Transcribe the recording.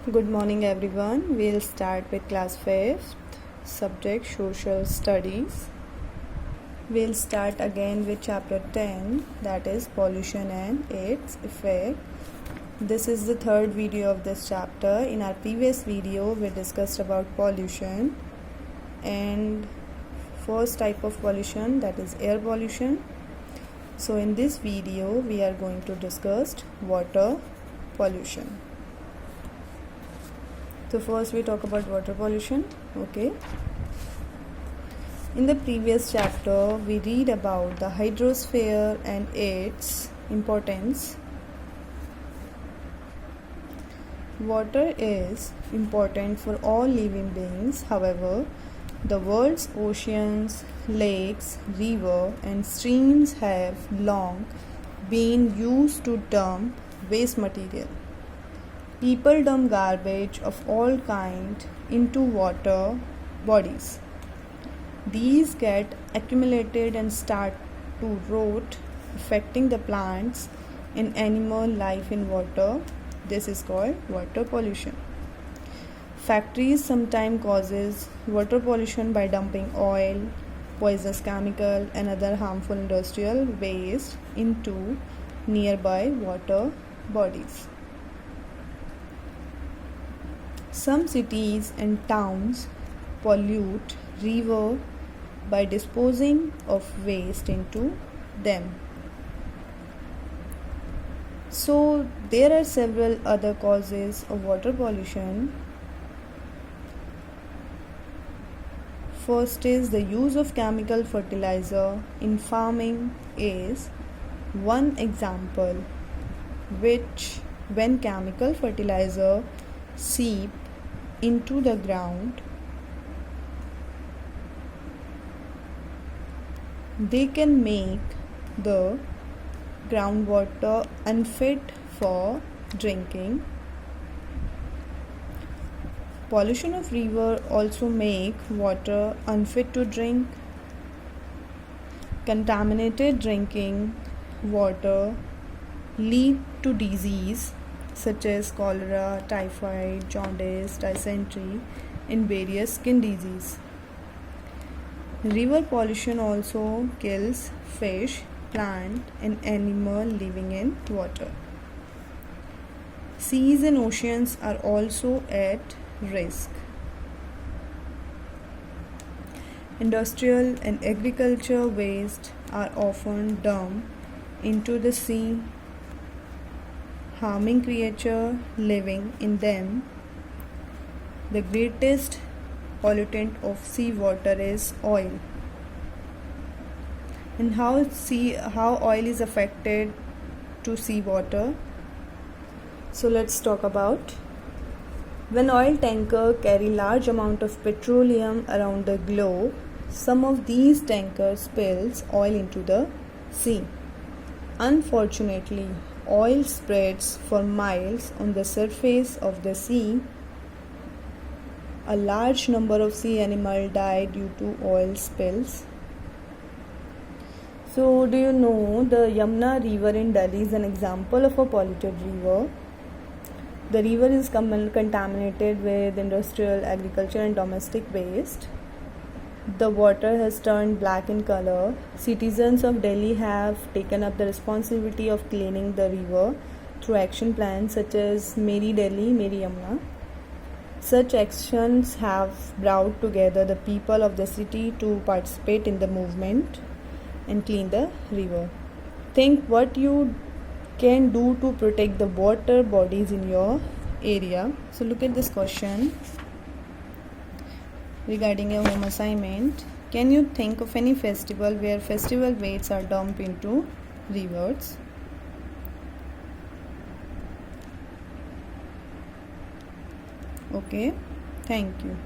Good morning, everyone. We'll start with class 5th, subject social studies. We'll start again with chapter 10, that is pollution and its effect. This is the third video of this chapter. In our previous video, we discussed about pollution and first type of pollution, that is air pollution. So in this video, we are going to discuss water pollution. So first we talk about water pollution. Okay. In the previous chapter, we read about the hydrosphere and its importance. Water is important for all living beings. However, the world's oceans, lakes, rivers, and streams have long been used to dump waste material. People dump garbage of all kinds into water bodies. These get accumulated and start to rot, affecting the plants and animal life in water. This is called water pollution. Factories sometimes causes water pollution by dumping oil, poisonous chemical and other harmful industrial waste into nearby water bodies. Some cities and towns pollute river by disposing of waste into them. So there are several other causes of water pollution. First is the use of chemical fertilizer in farming is one example, which when chemical fertilizer seep into the ground, they can make the groundwater unfit for drinking. Pollution of river also make water unfit to drink. Contaminated drinking water lead to disease such as cholera, typhoid, jaundice, dysentery, and various skin disease. River pollution also kills fish, plant, and animal living in water. Seas and oceans are also at risk. Industrial and agriculture waste are often dumped into the sea, harming creatures living in them. The greatest pollutant of seawater is oil. And how oil is affected to seawater. So let's talk about when oil tankers carry large amount of petroleum around the globe, some of these tankers spills oil into the sea. Unfortunately, oil spreads for miles on the surface of the sea. A large number of sea animals die due to oil spills. So, do you know the Yamuna river in Delhi is an example of a polluted river? The river is contaminated with industrial, agriculture, and domestic waste. The water has turned black in color. Citizens of Delhi have taken up the responsibility of cleaning the river through action plans such as Meri Delhi, Meri Yamuna. Such actions have brought together the people of the city to participate in the movement and clean the river. Think what you can do to protect the water bodies in your area. So look at this question regarding a home assignment. Can you think of any festival where festival waste are dumped into rivers? Okay, thank you.